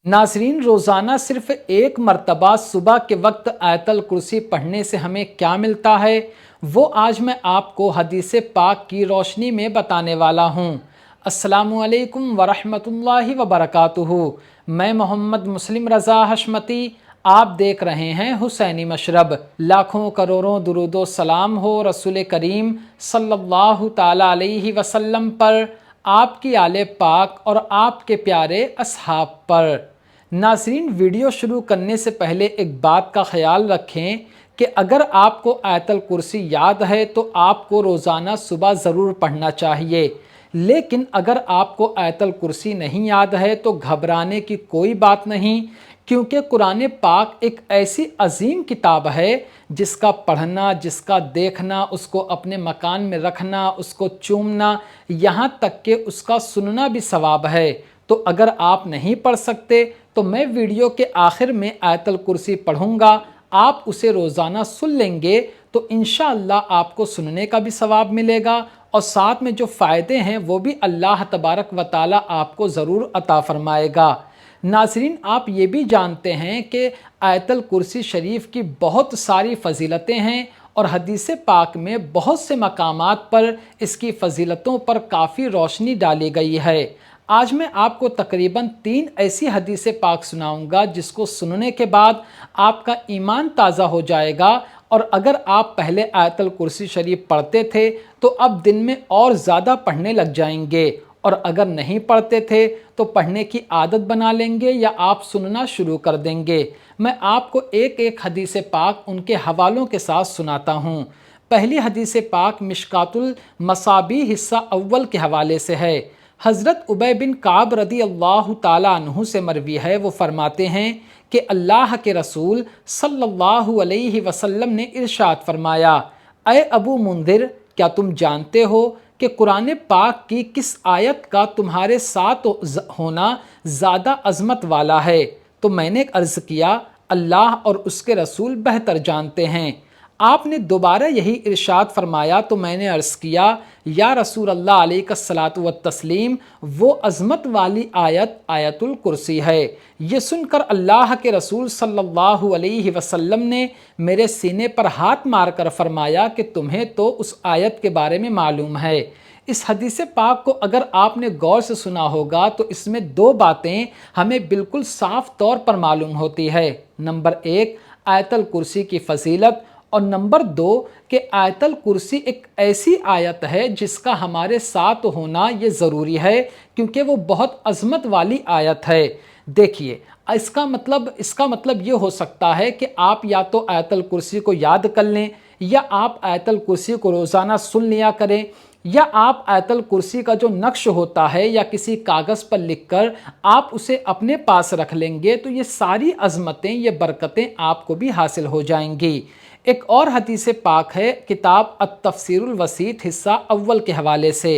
नाज़रीन, रोज़ाना सिर्फ एक मरतबा सुबह के वक्त आयतल कुर्सी पढ़ने से हमें क्या मिलता है, वो आज मैं आपको हदीस पाक की रोशनी में बताने वाला हूँ। अस्सलामु अलैकुम वरहमतुल्लाहि वबरकातुहू। मैं मोहम्मद मुस्लिम रज़ा हशमती, आप देख रहे हैं हुसैनी मशरब। लाखों करोड़ों दुरूदो सलाम हो रसूल करीम सल्लल्लाहु ताला अलैहि वसल्लम पर, आपकी आले पाक और आपके प्यारे असहाब पर। नाज़रीन, वीडियो शुरू करने से पहले एक बात का ख्याल रखें कि अगर आपको आयतल कुर्सी याद है तो आपको रोज़ाना सुबह ज़रूर पढ़ना चाहिए, लेकिन अगर आपको आयतल कुर्सी नहीं याद है तो घबराने की कोई बात नहीं, क्योंकि कुरान पाक एक ऐसी अजीम किताब है जिसका पढ़ना, जिसका देखना, उसको अपने मकान में रखना, उसको चूमना, यहाँ तक कि उसका सुनना भी सवाब है। तो अगर आप नहीं पढ़ सकते तो मैं वीडियो के आखिर में आयतल कुर्सी पढ़ूंगा, आप उसे रोज़ाना सुन लेंगे तो इंशाअल्लाह आपको सुनने का भी सवाब मिलेगा और साथ में जो फ़ायदे हैं वो भी अल्लाह तबारक व ताला आपको ज़रूर अता फरमाएगा। नाज़रीन, आप ये भी जानते हैं कि आयतल कुर्सी शरीफ की बहुत सारी फ़जीलतें हैं और हदीस पाक में बहुत से मकामात पर इसकी फ़जीलतों पर काफ़ी रोशनी डाली गई है। आज मैं आपको तकरीबन 3 ऐसी हदीस पाक सुनाऊंगा जिसको सुनने के बाद आपका ईमान ताज़ा हो जाएगा, और अगर आप पहले आयतल कुर्सी शरीफ पढ़ते थे तो अब दिन में और ज़्यादा पढ़ने लग जाएंगे, और अगर नहीं पढ़ते थे तो पढ़ने की आदत बना लेंगे या आप सुनना शुरू कर देंगे। मैं आपको एक एक हदीस पाक उनके हवालों के साथ सुनाता हूँ। पहली हदीस पाक मिशकातुल मसाबी हिस्सा अव्वल के हवाले से है। हज़रत उबय बिन काब रदी अल्लाह ताला अन्हु से मरवी है, वो फरमाते हैं कि अल्लाह के रसूल सल्लल्लाहु अलैहि वसल्लम ने इरशाद फरमाया, अय अबू मुंदिर, क्या तुम जानते हो कि कुरान पाक की किस आयत का तुम्हारे साथ होना ज़्यादा अज़मत वाला है? तो मैंने अर्ज़ किया, अल्लाह और उसके रसूल बेहतर जानते हैं। आपने दोबारा यही इरशाद फरमाया तो मैंने अर्ज़ किया, या रसूल अल्लाह अलैहिस्सलातु वत्तस्लीम, वो अज़मत वाली आयत आयतुल कुर्सी है। ये सुनकर अल्लाह के रसूल सल्लल्लाहु अलैहि वसल्लम ने मेरे सीने पर हाथ मारकर फरमाया कि तुम्हें तो उस आयत के बारे में मालूम है। इस हदीस पाक को अगर आपने गौर से सुना होगा तो इसमें 2 बातें हमें बिल्कुल साफ तौर पर मालूम होती है। नंबर 1, आयतल कुर्सी की फजीलत, और नंबर 2 कि आयतल कुर्सी एक ऐसी आयत है जिसका हमारे साथ होना ये ज़रूरी है, क्योंकि वो बहुत अज़मत वाली आयत है। देखिए, इसका मतलब ये हो सकता है कि आप या तो आयतल कुर्सी को याद कर लें, या आप आयतल कुर्सी को रोज़ाना सुन लिया करें, या आप आयतल कुर्सी का जो नक्श होता है या किसी कागज़ पर लिखकर आप उसे अपने पास रख लेंगे, तो ये सारी अज़मतें, ये बरकतें आपको भी हासिल हो जाएंगी। एक और हदीस पाक है किताब अत-तफ़सीरुल वसीत हिस्सा अव्वल के हवाले से।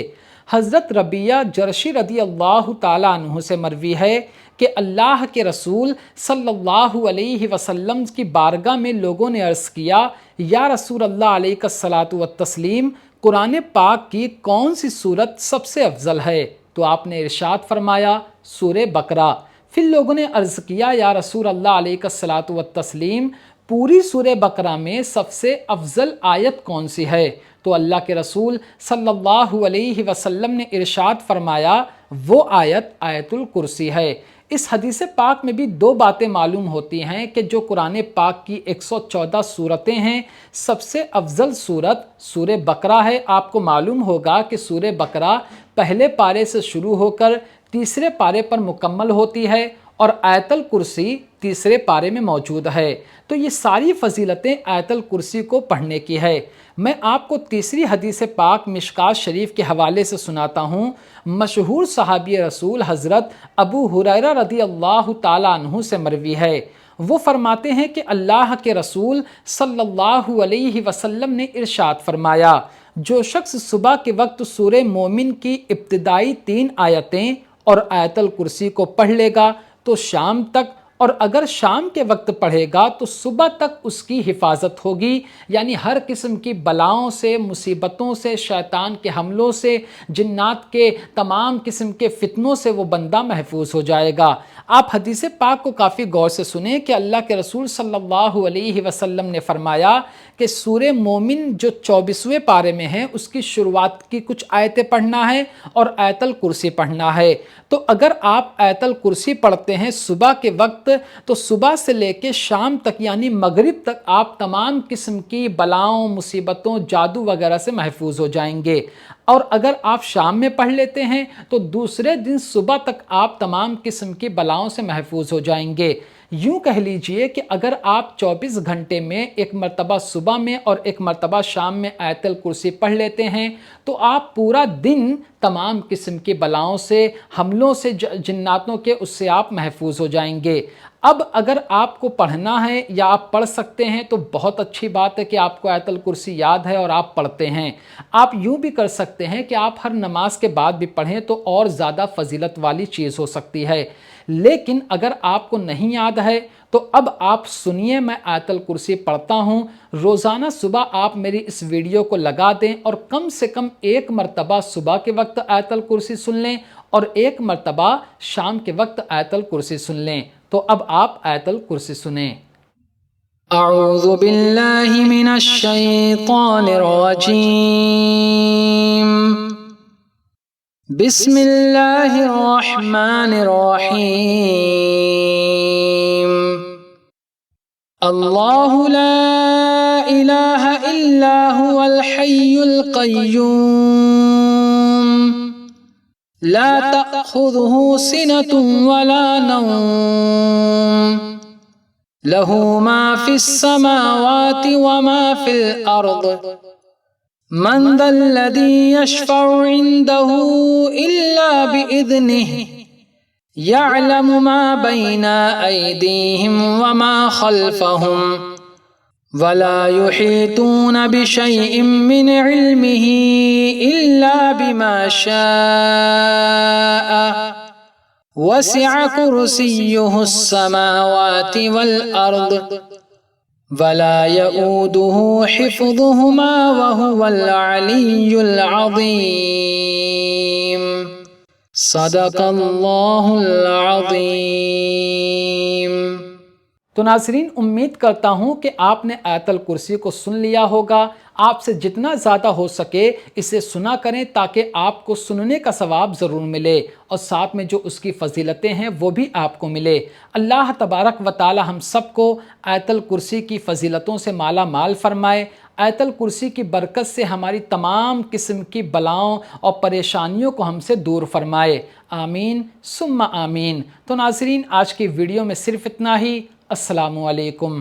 हज़रत रबिया जरशी रदी अल्लाह ताला अन्हु से मरवी है कि अल्लाह के रसूल सल्लल्लाहु अलैहि वसल्लम की बारगाह में लोगों ने अर्ज़ किया, या रसूल अल्लाह अलैहिस्सलातु वत्तस्लीम, कुरान पाक की कौन सी सूरत सबसे अफजल है? तो आपने इरशाद फरमाया, सूरे बकरा। फिर लोगों ने अर्ज़ किया, या रसूल अल्लाह अलैहिस्सलातु वत्तस्लीम, पूरी सूरे बकरा में सबसे अफजल आयत कौन सी है? तो अल्लाह के रसूल सल्लल्लाहु अलैहि वसल्लम ने इरशाद फरमाया, वो आयत आयतुल कुर्सी है। इस हदीस पाक में भी 2 बातें मालूम होती हैं कि जो कुरान पाक की 114 सूरतें हैं, सबसे अफजल सूरत सूरे बकरा है। आपको मालूम होगा कि सूरे बकरा पहले पारे से शुरू होकर तीसरे पारे पर मुकम्मल होती है और आयतल कुर्सी तीसरे पारे में मौजूद है। तो ये सारी फजीलतें आयतल कुर्सी को पढ़ने की है। मैं आपको तीसरी हदीस पाक मिशकात शरीफ के हवाले से सुनाता हूँ। मशहूर सहाबी रसूल हज़रत अबू हुरैरा रदी अल्लाह ताला अन्हु से मरवी है। वो फरमाते हैं कि अल्लाह के रसूल सल्लल्लाहु अलैहि वसल्लम ने इरशाद फरमाया, जो शख्स सुबह के वक्त सूरे मोमिन की इब्तिदाई 3 आयतें और आयतल कुर्सी को पढ़ लेगा तो शाम तक اور اگر شام کے وقت پڑھے گا تو صبح تک اس کی حفاظت ہوگی، یعنی ہر قسم کی بلاؤں سے، مصیبتوں سے، شیطان کے حملوں سے، جنات کے تمام قسم کے فتنوں سے وہ بندہ محفوظ ہو جائے گا۔ آپ حدیث پاک کو کافی غور سے سنیں کہ اللہ کے رسول صلی اللہ علیہ وسلم نے فرمایا کہ سورہ مومن جو 24ویں پارے میں ہے اس کی شروعات کی کچھ آیتیں پڑھنا ہے اور آیت الکرسی پڑھنا ہے۔ تو اگر آپ آیت الکرسی پڑھتے ہیں صبح کے وقت تو صبح سے لے کے شام تک یعنی مغرب تک آپ تمام قسم کی بلاؤں، مصیبتوں، جادو وغیرہ سے محفوظ ہو جائیں گے۔ اور اگر آپ شام میں پڑھ لیتے ہیں تو دوسرے دن صبح تک آپ تمام قسم کی بلاؤں سے محفوظ ہو جائیں گے۔ یوں کہہ لیجئے کہ اگر آپ 24 گھنٹے میں ایک مرتبہ صبح میں اور ایک مرتبہ شام میں آیت الکرسی پڑھ لیتے ہیں تو آپ پورا دن تمام قسم کی بلاؤں سے، حملوں سے، جناتوں کے، اس سے آپ محفوظ ہو جائیں گے۔ اب اگر آپ کو پڑھنا ہے یا آپ پڑھ سکتے ہیں تو بہت اچھی بات ہے کہ آپ کو آیت الکرسی یاد ہے اور آپ پڑھتے ہیں۔ آپ یوں بھی کر سکتے ہیں کہ آپ ہر نماز کے بعد بھی پڑھیں تو اور زیادہ فضیلت والی چیز ہو سکتی ہے۔ لیکن اگر آپ کو نہیں یاد ہے تو اب آپ سنیے، میں آیت الکرسی پڑھتا ہوں۔ روزانہ صبح آپ میری اس ویڈیو کو لگا دیں اور کم سے کم ایک مرتبہ صبح کے وقت آیت الکرسی سن لیں اور ایک مرتبہ شام کے وقت آیت الکرسی سن لیں۔ تو اب آپ آیت الکرسی سنیں۔ اعوذ باللہ من الشیطان الرجیم، بسم اللہ الرحمن الرحیم، اللہ لا الہ الا هو الحی القیوم، لا تأخذه سنة ولا نوم، له ما في السماوات وما في الأرض، من ذا الذي يشفع عنده إلا بإذنه، يعلم ما بين أيديهم وما خلفهم، ولا يحيطون بشيء من علمه إلا بما شاء، وسع كرسيه السماوات والأرض، ولا يؤوده حفظهما وهو العلي العظيم، صدق اللہ العظیم۔ تو ناظرین، امید کرتا ہوں کہ آپ نے آیت الکرسی کو سن لیا ہوگا۔ آپ سے جتنا زیادہ ہو سکے اسے سنا کریں تاکہ آپ کو سننے کا ثواب ضرور ملے اور ساتھ میں جو اس کی فضیلتیں ہیں وہ بھی آپ کو ملے۔ اللہ تبارک و تعالی ہم سب کو آیت الکرسی کی فضیلتوں سے مالا مال فرمائے، آیت الکرسی کی برکت سے ہماری تمام قسم کی بلاؤں اور پریشانیوں کو ہم سے دور فرمائے، آمین ثم آمین۔ تو ناظرین، آج کی ویڈیو میں صرف اتنا ہی۔ السلام علیکم۔